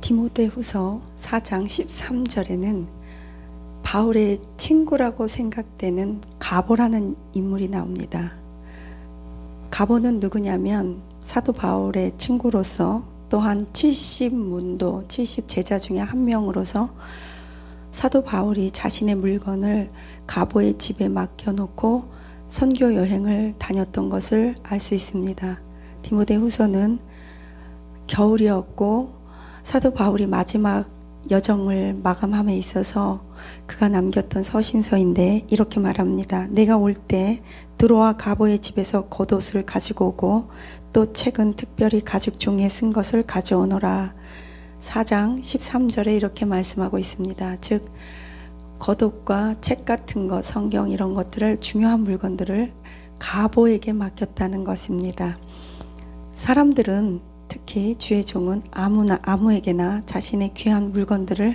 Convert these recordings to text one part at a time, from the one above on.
디모데후서 4장 13절에는 바울의 친구라고 생각되는 가보라는 인물이 나옵니다. 가보는 누구냐면 사도 바울의 친구로서 또한 70문도 70제자 중에 한 명으로서 사도 바울이 자신의 물건을 가보의 집에 맡겨놓고 선교 여행을 다녔던 것을 알 수 있습니다. 디모데후서는 겨울이었고 사도 바울이 마지막 여정을 마감함에 있어서 그가 남겼던 서신서인데 이렇게 말합니다. 내가 올 때 드로아 가보의 집에서 겉옷을 가지고 오고 또 책은 특별히 가죽 종이에 쓴 것을 가져오너라. 4장 13절에 이렇게 말씀하고 있습니다. 즉 겉옷과 책 같은 것, 성경 이런 것들을, 중요한 물건들을 가보에게 맡겼다는 것입니다. 사람들은, 특히 주의 종은 아무에게나 자신의 귀한 물건들을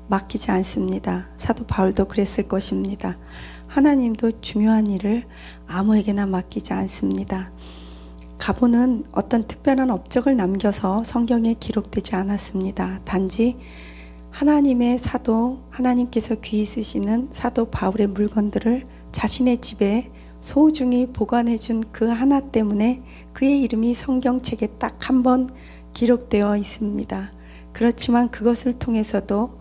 맡기지 않습니다. 사도 바울도 그랬을 것입니다. 하나님도 중요한 일을 아무에게나 맡기지 않습니다. 가보는 어떤 특별한 업적을 남겨서 성경에 기록되지 않았습니다. 단지 하나님의 사도, 하나님께서 귀히 쓰시는 사도 바울의 물건들을 자신의 집에 소중히 보관해 준 그 하나 때문에 그의 이름이 성경책에 딱 한 번 기록되어 있습니다. 그렇지만 그것을 통해서도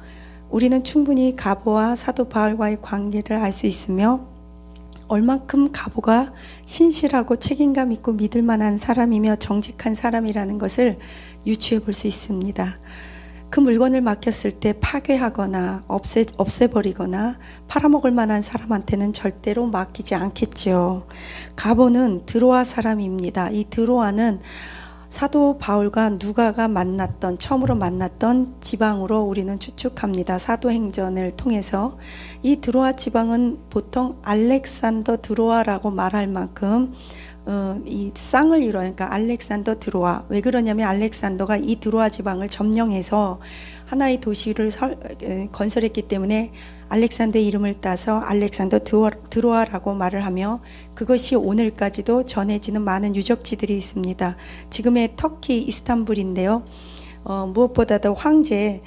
우리는 충분히 가보와 사도 바울과의 관계를 알 수 있으며 얼만큼 가보가 신실하고 책임감 있고 믿을 만한 사람이며 정직한 사람이라는 것을 유추해 볼 수 있습니다. 그 물건을 맡겼을 때 파괴하거나 없애버리거나 팔아먹을 만한 사람한테는 절대로 맡기지 않겠죠. 가보는 드로아 사람입니다. 이 드로아는 사도 바울과 누가가 처음으로 만났던 지방으로 우리는 추측합니다. 사도행전을 통해서. 이 드로아 지방은 보통 알렉산더 드로아라고 말할 만큼 이 쌍을 이루니까 알렉산더 드로아. 왜 그러냐면 알렉산더가 이 드로아 지방을 점령해서 하나의 도시를 건설했기 때문에 알렉산더의 이름을 따서 알렉산더 드로아라고 말을 하며 그것이 오늘까지도 전해지는 많은 유적지들이 있습니다. 지금의 터키 이스탄불인데요. 무엇보다도 황제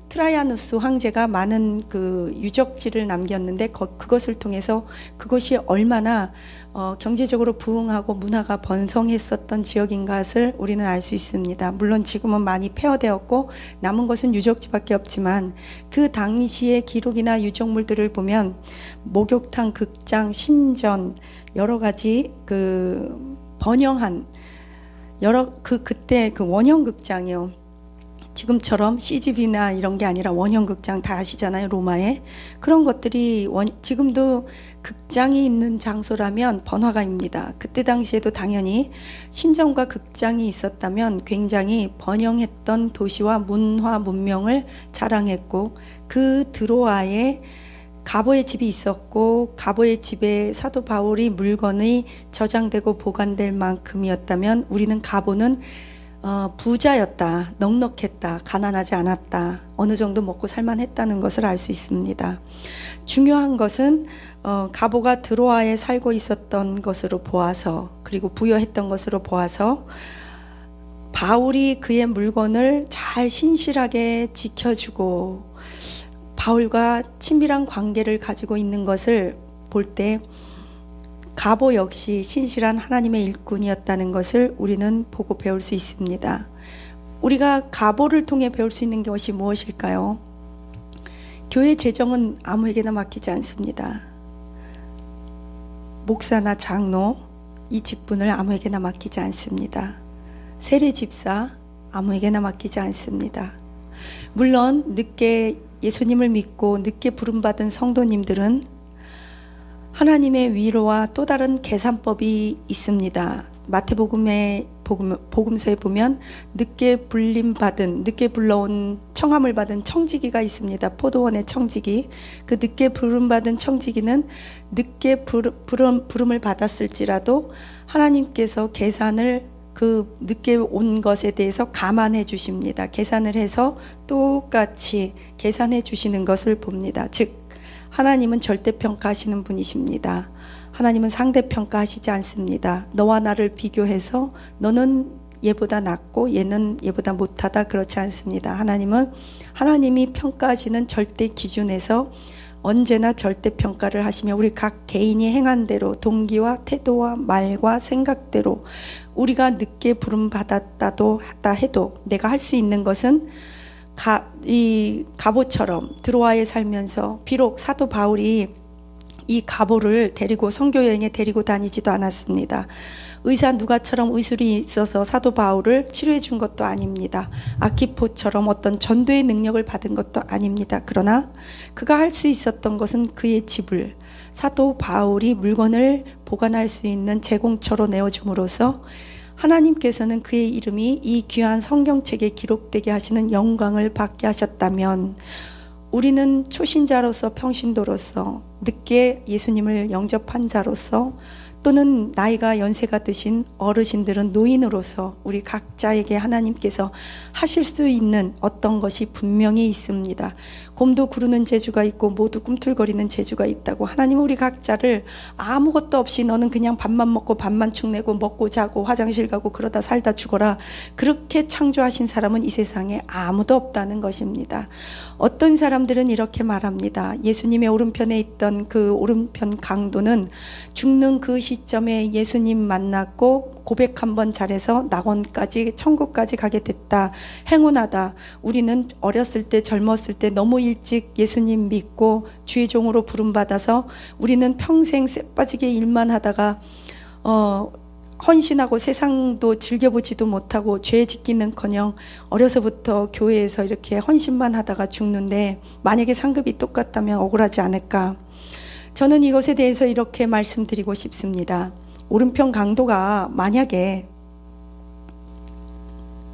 트라이아누스 황제가 많은 그 유적지를 남겼는데 그것을 통해서 그것이 얼마나 경제적으로 부흥하고 문화가 번성했었던 지역인 것을 우리는 알 수 있습니다. 물론 지금은 많이 폐허되었고 남은 것은 유적지밖에 없지만 그 당시의 기록이나 유적물들을 보면 목욕탕, 극장, 신전 여러 가지 그 번영한 그때 그 원형 극장이요. 지금처럼 CGV나 이런 게 아니라 원형 극장 다 아시잖아요. 로마에. 그런 것들이 지금도 극장이 있는 장소라면 번화가입니다. 그때 당시에도 당연히 신전과 극장이 있었다면 굉장히 번영했던 도시와 문화 문명을 자랑했고 그 드로아에 가보의 집이 있었고 가보의 집에 사도 바울이 물건이 저장되고 보관될 만큼이었다면 우리는 가보는 부자였다, 넉넉했다, 가난하지 않았다, 어느 정도 먹고 살만했다는 것을 알 수 있습니다. 중요한 것은 가보가 드로아에 살고 있었던 것으로 보아서 그리고 부여했던 것으로 보아서 바울이 그의 물건을 잘 신실하게 지켜주고 바울과 친밀한 관계를 가지고 있는 것을 볼 때 가보 역시 신실한 하나님의 일꾼이었다는 것을 우리는 보고 배울 수 있습니다. 우리가 가보를 통해 배울 수 있는 것이 무엇일까요? 교회 재정은 아무에게나 맡기지 않습니다. 목사나 장로 이 직분을 아무에게나 맡기지 않습니다. 세례 집사 아무에게나 맡기지 않습니다. 물론 늦게 예수님을 믿고 늦게 부름받은 성도님들은 하나님의 위로와 또 다른 계산법이 있습니다. 마태복음의 복음서에 보면 늦게 불러온 청함을 받은 청지기가 있습니다. 포도원의 청지기. 그 늦게 부름받은 청지기는 늦게 부름을 받았을지라도 하나님께서 계산을 그 늦게 온 것에 대해서 감안해 주십니다. 계산을 해서 똑같이 계산해 주시는 것을 봅니다. 즉 하나님은 절대평가하시는 분이십니다. 하나님은 상대평가하시지 않습니다. 너와 나를 비교해서 너는 얘보다 낫고 얘는 얘보다 못하다, 그렇지 않습니다. 하나님은 하나님이 평가하시는 절대 기준에서 언제나 절대 평가를 하시며 우리 각 개인이 행한 대로 동기와 태도와 말과 생각대로 우리가 늦게 부름받았다도 하다 해도 내가 할 수 있는 것은 이 가보처럼 드로아에 살면서, 비록 사도 바울이 이 가보를 데리고 선교여행에 데리고 다니지도 않았습니다. 의사 누가처럼 의술이 있어서 사도 바울을 치료해 준 것도 아닙니다. 아키포처럼 어떤 전도의 능력을 받은 것도 아닙니다. 그러나 그가 할 수 있었던 것은 그의 집을 사도 바울이 물건을 보관할 수 있는 제공처로 내어줌으로써 하나님께서는 그의 이름이 이 귀한 성경책에 기록되게 하시는 영광을 받게 하셨다면, 우리는 초신자로서, 평신도로서, 늦게 예수님을 영접한 자로서, 또는 나이가 연세가 드신 어르신들은 노인으로서 우리 각자에게 하나님께서 하실 수 있는 어떤 것이 분명히 있습니다. 곰도 구르는 재주가 있고 모두 꿈틀거리는 재주가 있다고, 하나님은 우리 각자를 아무것도 없이 너는 그냥 밥만 먹고 밥만 축내고 먹고 자고 화장실 가고 그러다 살다 죽어라, 그렇게 창조하신 사람은 이 세상에 아무도 없다는 것입니다. 어떤 사람들은 이렇게 말합니다. 예수님의 오른편에 있던 그 오른편 강도는 죽는 그 시점에 예수님 만났고 고백 한번 잘해서 낙원까지, 천국까지 가게 됐다. 행운하다. 우리는 어렸을 때, 젊었을 때 너무 일찍 예수님 믿고 주의 종으로 부름받아서 우리는 평생 쎄빠지게 일만 하다가 헌신하고 세상도 즐겨보지도 못하고 죄 짓기는커녕 어려서부터 교회에서 이렇게 헌신만 하다가 죽는데, 만약에 상급이 똑같다면 억울하지 않을까. 저는 이것에 대해서 이렇게 말씀드리고 싶습니다. 오른편 강도가 만약에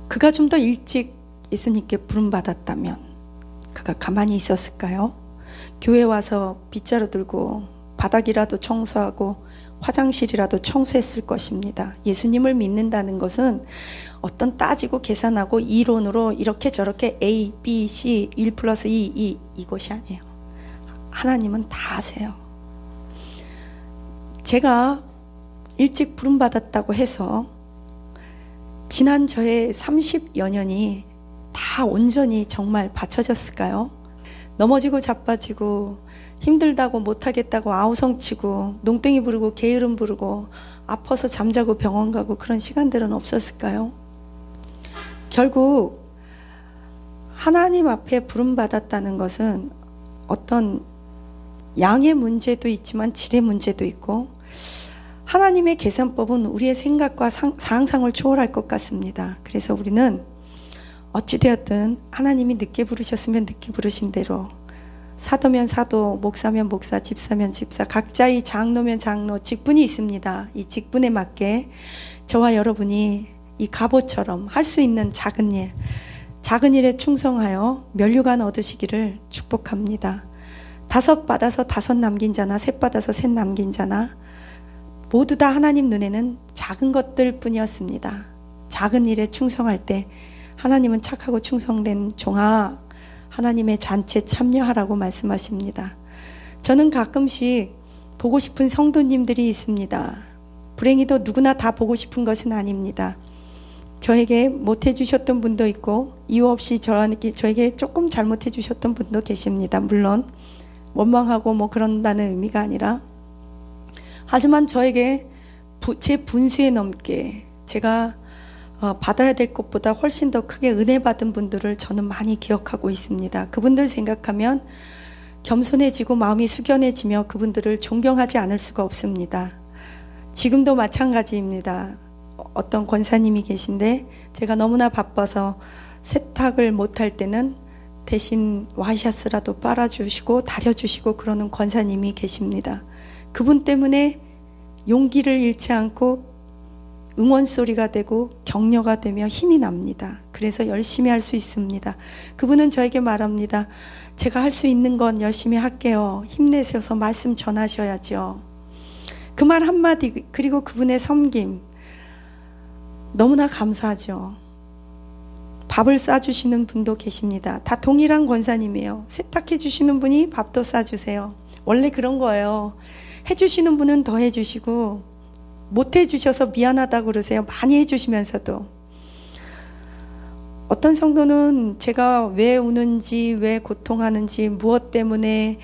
그가 좀 더 일찍 예수님께 부름받았다면 그가 가만히 있었을까요? 교회 와서 빗자루 들고 바닥이라도 청소하고 화장실이라도 청소했을 것입니다. 예수님을 믿는다는 것은 어떤 따지고 계산하고 이론으로 이렇게 저렇게 A, B, C, 1 플러스 2, 이것이 아니에요. 하나님은 다 아세요. 제가 일찍 부름받았다고 해서 지난 저의 30여 년이 다 온전히 정말 바쳐졌을까요? 넘어지고 자빠지고 힘들다고 못하겠다고 아우성치고 농땡이 부르고 게으름 부르고 아파서 잠자고 병원 가고 그런 시간들은 없었을까요? 결국 하나님 앞에 부름받았다는 것은 어떤 양의 문제도 있지만 질의 문제도 있고, 하나님의 계산법은 우리의 생각과 상상을 초월할 것 같습니다. 그래서 우리는 어찌되었든 하나님이 늦게 부르셨으면 늦게 부르신 대로, 사도면 사도, 목사면 목사, 집사면 집사, 각자의 장로면 장로, 직분이 있습니다. 이 직분에 맞게 저와 여러분이 이 갑옷처럼 할 수 있는 작은 일에 충성하여 면류관 얻으시기를 축복합니다. 5 받아서 5 남긴 자나 3 받아서 3 남긴 자나 모두 다 하나님 눈에는 작은 것들 뿐이었습니다. 작은 일에 충성할 때 하나님은 착하고 충성된 종아, 하나님의 잔치에 참여하라고 말씀하십니다. 저는 가끔씩 보고 싶은 성도님들이 있습니다. 불행히도 누구나 다 보고 싶은 것은 아닙니다. 저에게 못해 주셨던 분도 있고 이유 없이 저에게 조금 잘못해 주셨던 분도 계십니다. 물론 원망하고 뭐 그런다는 의미가 아니라, 하지만 저에게 제 분수에 넘게 제가 받아야 될 것보다 훨씬 더 크게 은혜 받은 분들을 저는 많이 기억하고 있습니다. 그분들 생각하면 겸손해지고 마음이 숙연해지며 그분들을 존경하지 않을 수가 없습니다. 지금도 마찬가지입니다. 어떤 권사님이 계신데 제가 너무나 바빠서 세탁을 못할 때는 대신 와이셔츠라도 빨아주시고 다려주시고 그러는 권사님이 계십니다. 그분 때문에 용기를 잃지 않고 응원 소리가 되고 격려가 되며 힘이 납니다. 그래서 열심히 할 수 있습니다. 그분은 저에게 말합니다. 제가 할 수 있는 건 열심히 할게요. 힘내셔서 말씀 전하셔야죠. 그 말 한마디, 그리고 그분의 섬김 너무나 감사하죠. 밥을 싸주시는 분도 계십니다. 다 동일한 권사님이에요. 세탁해 주시는 분이 밥도 싸주세요. 원래 그런 거예요. 해주시는 분은 더 해주시고 못 해주셔서 미안하다고 그러세요. 많이 해주시면서도. 어떤 성도는 제가 왜 우는지, 왜 고통하는지, 무엇 때문에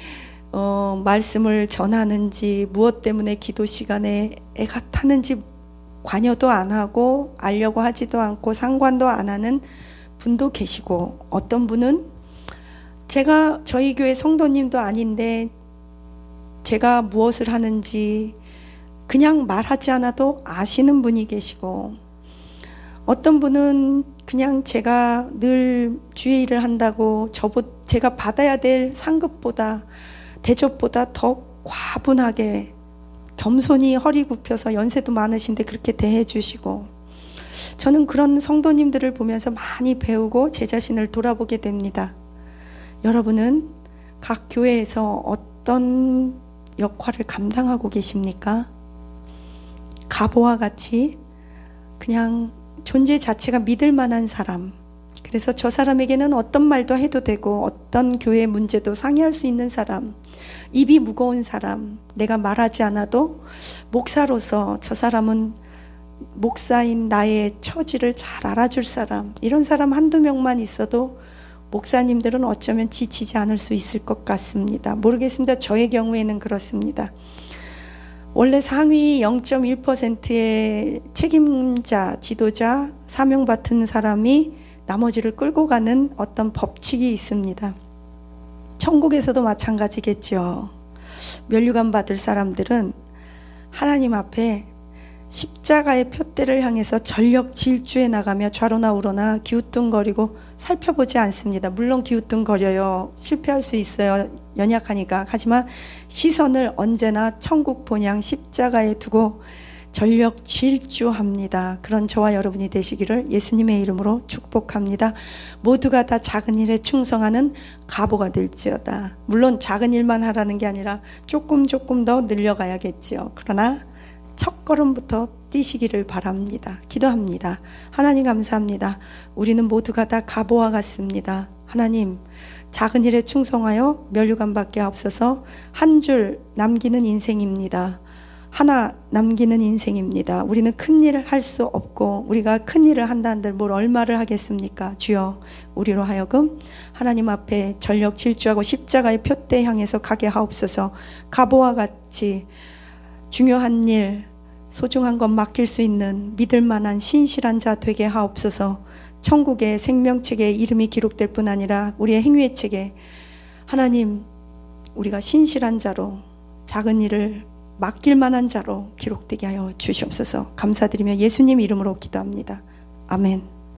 말씀을 전하는지, 무엇 때문에 기도 시간에 애가 타는지 관여도 안 하고 알려고 하지도 않고 상관도 안 하는 분도 계시고, 어떤 분은 제가 저희 교회 성도님도 아닌데 제가 무엇을 하는지 그냥 말하지 않아도 아시는 분이 계시고, 어떤 분은 그냥 제가 늘 주의 일을 한다고 제가 받아야 될 상급보다 대접보다 더 과분하게 겸손히 허리 굽혀서 연세도 많으신데 그렇게 대해 주시고, 저는 그런 성도님들을 보면서 많이 배우고 제 자신을 돌아보게 됩니다. 여러분은 각 교회에서 어떤 역할을 감당하고 계십니까? 가보와 같이 그냥 존재 자체가 믿을 만한 사람, 그래서 저 사람에게는 어떤 말도 해도 되고 어떤 교회 문제도 상의할 수 있는 사람, 입이 무거운 사람, 내가 말하지 않아도 목사로서 저 사람은 목사인 나의 처지를 잘 알아줄 사람, 이런 사람 한두 명만 있어도 목사님들은 어쩌면 지치지 않을 수 있을 것 같습니다. 모르겠습니다. 저의 경우에는 그렇습니다. 원래 상위 0.1%의 책임자, 지도자, 사명받은 사람이 나머지를 끌고 가는 어떤 법칙이 있습니다. 천국에서도 마찬가지겠죠. 면류관 받을 사람들은 하나님 앞에 십자가의 표대를 향해서 전력 질주해 나가며 좌로나 우로나 기우뚱거리고 살펴보지 않습니다. 물론 기우뚱거려요. 실패할 수 있어요. 연약하니까. 하지만 시선을 언제나 천국 본향 십자가에 두고 전력 질주합니다. 그런 저와 여러분이 되시기를 예수님의 이름으로 축복합니다. 모두가 다 작은 일에 충성하는 가보가 될지어다. 물론 작은 일만 하라는 게 아니라 조금 더 늘려가야겠지요. 그러나 첫걸음부터 뛰시기를 바랍니다. 기도합니다. 하나님 감사합니다. 우리는 모두가 다 가보와 같습니다. 하나님, 작은 일에 충성하여 면류관 받게 하옵소서. 한 줄 남기는 인생입니다. 하나 남기는 인생입니다. 우리는 큰 일을 할 수 없고, 우리가 큰 일을 한다 한들 뭘 얼마를 하겠습니까? 주여, 우리로 하여금 하나님 앞에 전력 질주하고 십자가의 표대 향해서 가게 하옵소서. 가보와 같이 중요한 일, 소중한 것 맡길 수 있는 믿을 만한 신실한 자 되게 하옵소서. 천국의 생명책에 이름이 기록될 뿐 아니라 우리의 행위의 책에 하나님, 우리가 신실한 자로 작은 일을 맡길 만한 자로 기록되게 하여 주시옵소서. 감사드리며 예수님 이름으로 기도합니다. 아멘.